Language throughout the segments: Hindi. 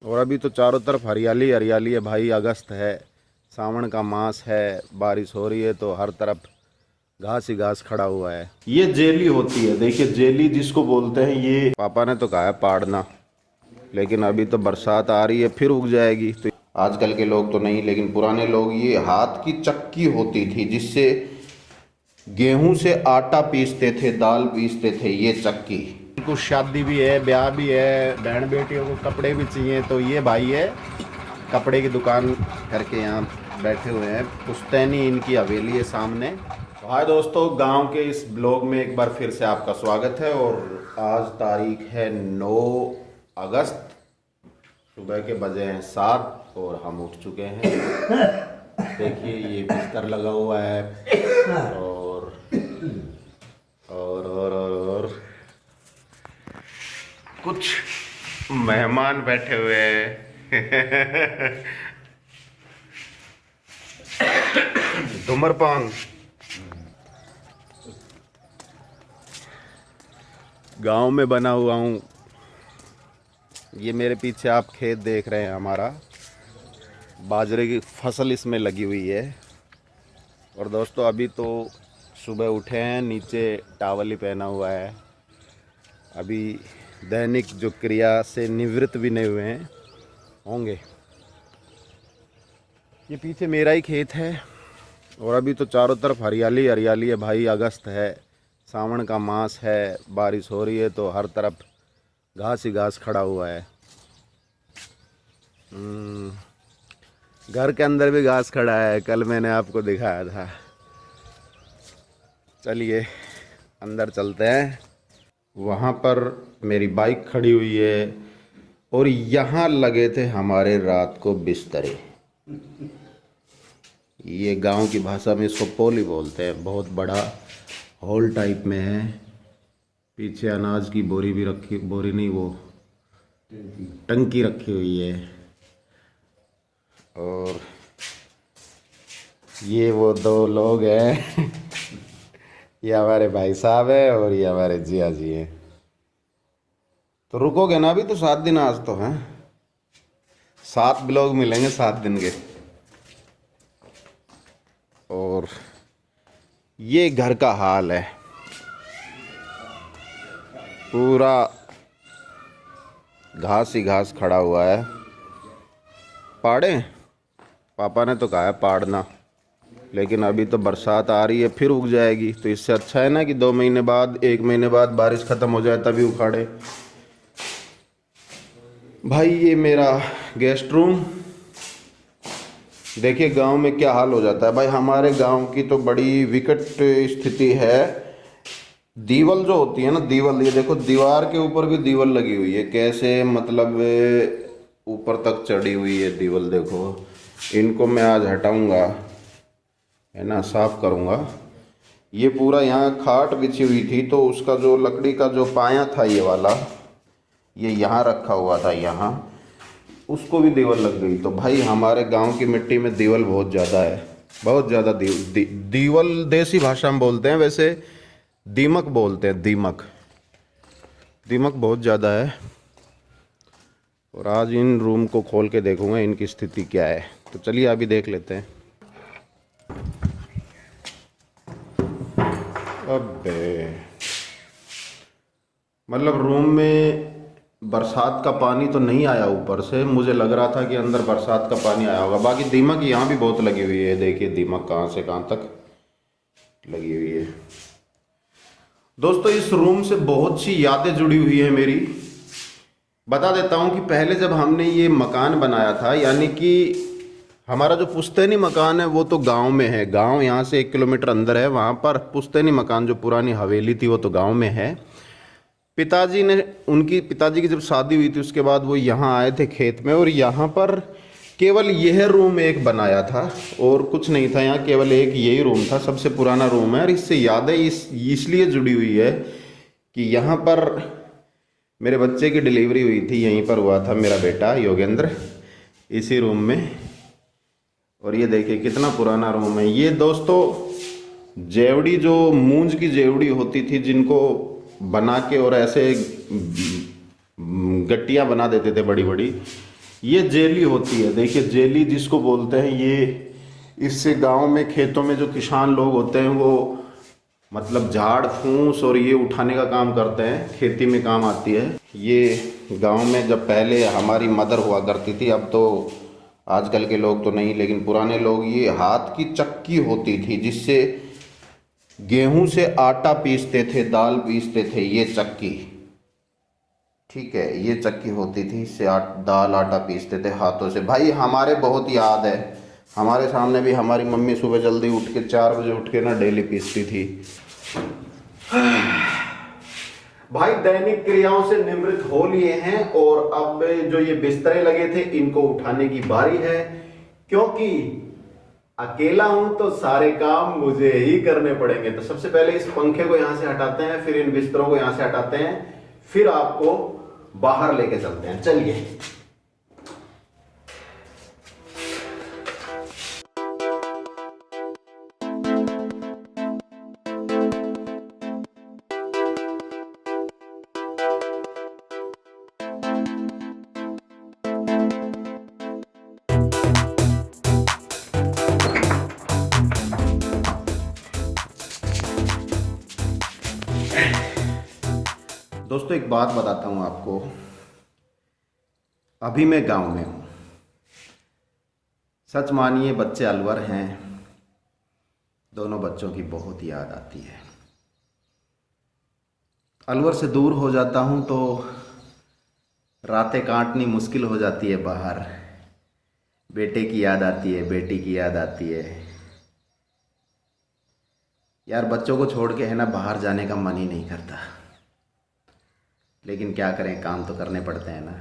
और अभी तो चारों तरफ हरियाली हरियाली है भाई। अगस्त है, सावन का मास है, बारिश हो रही है तो हर तरफ घास ही घास खड़ा हुआ है। ये जेली होती है, देखिए जेली जिसको बोलते हैं। ये पापा ने तो कहा है पाड़ना, लेकिन अभी तो बरसात आ रही है फिर उग जाएगी। तो आजकल के लोग तो नहीं, लेकिन पुराने लोग, ये हाथ की चक्की होती थी जिससे गेहूं से आटा पीसते थे, दाल पीसते थे। ये चक्की, कुछ शादी भी है, ब्याह भी है, बहन बेटियों को कपड़े भी चाहिए, तो ये भाई है कपड़े की दुकान करके यहाँ बैठे हुए हैं। पुश्तैनी इनकी हवेली है सामने। तो हाय दोस्तों, गांव के इस ब्लॉग में एक बार फिर से आपका स्वागत है। और आज तारीख है 9 अगस्त, सुबह के बजे हैं 7 और हम उठ चुके हैं। देखिए ये बिस्तर लगा हुआ है और कुछ मेहमान बैठे हुए हैं। धूम्रपान गांव में बना हुआ हूँ। ये मेरे पीछे आप खेत देख रहे हैं, हमारा बाजरे की फसल इसमें लगी हुई है। और दोस्तों अभी तो सुबह उठे हैं, नीचे टावल ही पहना हुआ है। अभी दैनिक जो क्रिया से निवृत्त भी नहीं हुए हैं, होंगे। ये पीछे मेरा ही खेत है और अभी तो चारों तरफ हरियाली हरियाली है भाई। अगस्त है, सावन का मास है, बारिश हो रही है तो हर तरफ घास ही घास खड़ा हुआ है। घर के अंदर भी घास खड़ा है, कल मैंने आपको दिखाया था। चलिए अंदर चलते हैं। वहाँ पर मेरी बाइक खड़ी हुई है और यहाँ लगे थे हमारे रात को बिस्तरे। ये गांव की भाषा में इसको पोली बोलते हैं। बहुत बड़ा हॉल टाइप में है। पीछे अनाज की बोरी भी रखी, बोरी नहीं, वो टंकी रखी हुई है। और ये वो दो लोग हैं। ये हमारे भाई साहब है और ये हमारे जिया जी हैं। तो रुकोगे ना, अभी तो 7 दिन आज तो हैं। 7 ब्लॉग मिलेंगे 7 दिन के। और ये घर का हाल है, पूरा घास ही घास खड़ा हुआ है। पाड़े पापा ने तो कहा है पाड़ना, लेकिन अभी तो बरसात आ रही है फिर उग जाएगी। तो इससे अच्छा है ना कि 2 महीने बाद, 1 महीने बाद बारिश ख़त्म हो जाए तभी उखाड़े। भाई ये मेरा गेस्ट रूम। देखिए गांव में क्या हाल हो जाता है भाई। हमारे गांव की तो बड़ी विकट स्थिति है। दीवाल जो होती है ना, दीवाल, ये देखो दीवार के ऊपर भी दीवाल लगी हुई है। कैसे, मतलब ऊपर तक चढ़ी हुई है दीवाल। देखो इनको मैं आज हटाऊंगा, है ना, साफ करूंगा। ये पूरा यहाँ खाट बिछी हुई थी तो उसका जो लकड़ी का जो पाया था, ये वाला, ये यहाँ रखा हुआ था, यहाँ उसको भी दीवाल लग गई। तो भाई हमारे गांव की मिट्टी में दीवाल बहुत ज़्यादा है, बहुत ज़्यादा। दीवाल देसी भाषा में बोलते हैं, वैसे दीमक बोलते हैं। दीमक बहुत ज़्यादा है। और आज इन रूम को खोल के देखूंगा इनकी स्थिति क्या है। तो चलिए अभी देख लेते हैं। अबे मतलब रूम में बरसात का पानी तो नहीं आया ऊपर से। मुझे लग रहा था कि अंदर बरसात का पानी आया होगा। बाकी दीमक यहाँ भी बहुत लगी हुई है। देखिए दीमक कहाँ से कहाँ तक लगी हुई है। दोस्तों इस रूम से बहुत सी यादें जुड़ी हुई है मेरी। बता देता हूँ कि पहले जब हमने ये मकान बनाया था, यानी कि हमारा जो पुश्तैनी मकान है वो तो गांव में है। गांव यहाँ से 1 किलोमीटर अंदर है। वहाँ पर पुश्तैनी मकान, जो पुरानी हवेली थी, वो तो गांव में है। पिताजी की जब शादी हुई थी उसके बाद वो यहाँ आए थे खेत में, और यहाँ पर केवल यह रूम एक बनाया था और कुछ नहीं था। यहाँ केवल एक यही रूम था, सबसे पुराना रूम है। और इससे यादें इसलिए जुड़ी हुई है कि यहाँ पर मेरे बच्चे की डिलीवरी हुई थी, यहीं पर हुआ था मेरा बेटा योगेंद्र, इसी रूम में। और ये देखिए कितना पुराना रूम है। ये दोस्तों जेवड़ी, जो मूंज की जेवड़ी होती थी, जिनको बना के और ऐसे गट्टियाँ बना देते थे बड़ी बड़ी, ये जेली होती है, देखिए जेली जिसको बोलते हैं ये, इससे गांव में खेतों में जो किसान लोग होते हैं वो मतलब झाड़ फूस और ये उठाने का काम करते हैं, खेती में काम आती है। ये गांव में जब पहले हमारी मदर हुआ करती थी, अब तो आजकल के लोग तो नहीं, लेकिन पुराने लोग, ये हाथ की चक्की होती थी जिससे गेहूं से आटा पीसते थे, दाल पीसते थे, ये चक्की, ठीक है, ये चक्की होती थी, इससे दाल आटा पीसते थे हाथों से। भाई हमारे बहुत याद है, हमारे सामने भी हमारी मम्मी सुबह जल्दी उठ के 4 बजे उठ के ना डेली पीसती थी। भाई दैनिक क्रियाओं से निवृत्त हो लिए हैं और अब जो ये बिस्तरे लगे थे इनको उठाने की बारी है, क्योंकि अकेला हूं तो सारे काम मुझे ही करने पड़ेंगे। तो सबसे पहले इस पंखे को यहां से हटाते हैं, फिर इन बिस्तरों को यहां से हटाते हैं, फिर आपको बाहर लेके चलते हैं। चलिए। दोस्तों एक बात बताता हूं आपको, अभी मैं गांव में हूं, सच मानिए बच्चे अलवर हैं, दोनों बच्चों की बहुत याद आती है। अलवर से दूर हो जाता हूं तो रातें काटनी मुश्किल हो जाती है बाहर, बेटे की याद आती है, बेटी की याद आती है। यार बच्चों को छोड़ के है ना बाहर जाने का मन ही नहीं करता, लेकिन क्या करें, काम तो करने पड़ते हैं ना।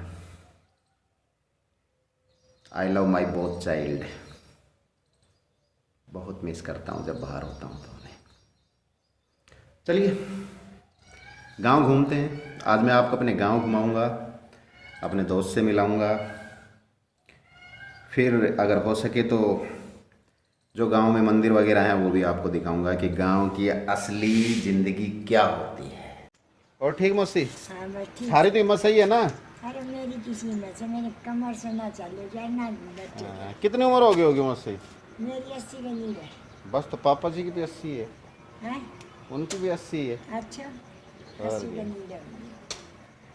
I love my both child, बहुत मिस करता हूँ जब बाहर होता हूँ तो उन्हें। चलिए गांव घूमते हैं। आज मैं आपको अपने गांव घुमाऊंगा, अपने दोस्त से मिलाऊंगा, फिर अगर हो सके तो जो गांव में मंदिर वगैरह हैं वो भी आपको दिखाऊंगा कि गांव की असली ज़िंदगी क्या होती है। और ठीक मौसी? हाँ बस ठीक। सारी तो हिम्मत सही है ना? अरे मेरी किसी हिम्मत से, मेरे कमर से ना चले जाए ना बच्चे। कितनी उम्र हो गई होगी मौसी? मेरी 80 का नींद है। बस तो पापा जी की भी 80 है। हैं? उनकी भी 80 है। अच्छा 80 का नींद है।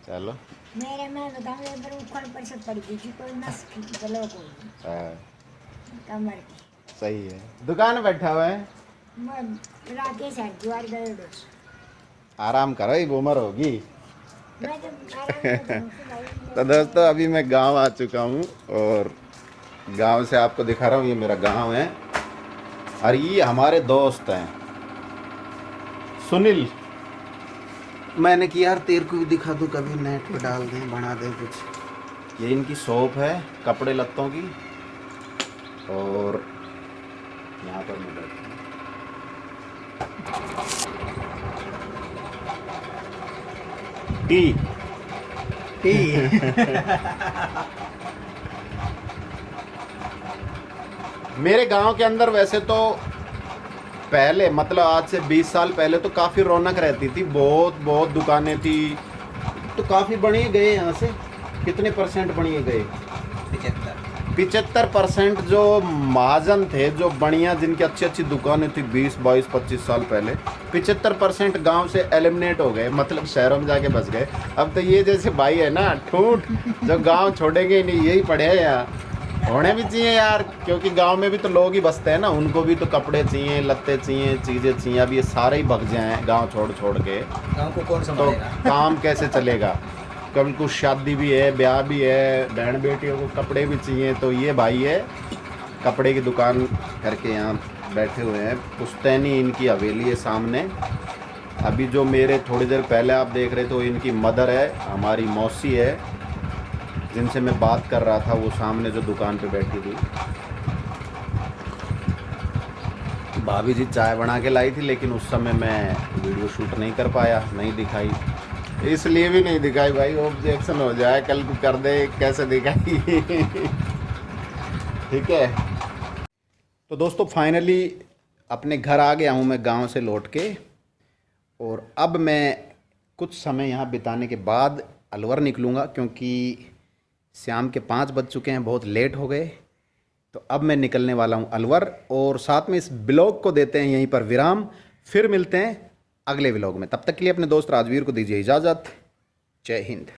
चलो। मेरे मैं बताऊँ एक बार ऊपर पर से पड़ गई थी, कोई नस ब्लॉक हो गई कमर की। सही है। दुकान में बैठा हुआ है? मैं राकेश हरिद्वार गए दोस्त। आराम करो, एक उम्र होगी। मैं तो आराम करता हूँ कि भाई तो दोस्तों अभी मैं गांव आ चुका हूँ और गांव से आपको दिखा रहा हूँ, ये मेरा गांव है और ये हमारे दोस्त हैं सुनील। मैंने कि यार तेरे को भी दिखा दूँ, कभी नेट पे डाल दें, बना दें कुछ। ये इनकी शॉप है कपड़े लत्तों की और यहाँ पर मैं बैठा हूँ। टी मेरे गांव के अंदर वैसे तो पहले मतलब आज से 20 साल पहले तो काफ़ी रौनक रहती थी, बहुत दुकानें थी, तो काफ़ी बनी गए। यहाँ से कितने परसेंट बनी गए? 75% जो महाजन थे, जो बढ़िया जिनकी अच्छी अच्छी दुकानें थी 20, 22, 25 साल पहले, 75% गांव से एलिमिनेट हो गए, मतलब शहरों में जाके बस गए। अब तो ये जैसे भाई है ना ठूठ, जो गांव छोड़ेंगे ही नहीं, यही पड़े हैं यहाँ। होने भी चाहिए यार, क्योंकि गांव में भी तो लोग ही बसते हैं ना, उनको भी तो कपड़े चाहिए, लत्ते चाहिए, चीज़ें चाहिए। अब ये सारे ही भग जाए गाँव छोड़ के, गाँव को कौन तो संभालेगा? काम कैसे चलेगा? कभी कुछ शादी भी है, ब्याह भी है, बहन बेटियों को कपड़े भी चाहिए। तो ये भाई है कपड़े की दुकान करके यहाँ बैठे हुए हैं। पुश्तैनी इनकी हवेली है सामने। अभी जो मेरे थोड़ी देर पहले आप देख रहे थे वो इनकी मदर है, हमारी मौसी है, जिनसे मैं बात कर रहा था, वो सामने जो दुकान पे बैठी थी। भाभी जी चाय बना के लाई थी, लेकिन उस समय मैं वीडियो शूट नहीं कर पाया, नहीं दिखाई, इसलिए भी नहीं दिखाई भाई, ऑब्जेक्शन हो जाए, कल को कर दे कैसे दिखाई। ठीक है। तो दोस्तों फाइनली अपने घर आ गया हूँ मैं गांव से लौट के, और अब मैं कुछ समय यहाँ बिताने के बाद अलवर निकलूँगा, क्योंकि शाम के 5 बज चुके हैं, बहुत लेट हो गए। तो अब मैं निकलने वाला हूँ अलवर, और साथ में इस ब्लॉग को देते हैं यहीं पर विराम। फिर मिलते हैं अगले ब्लॉग में, तब तक के लिए अपने दोस्त राजवीर को दीजिए इजाज़त। जय हिंद।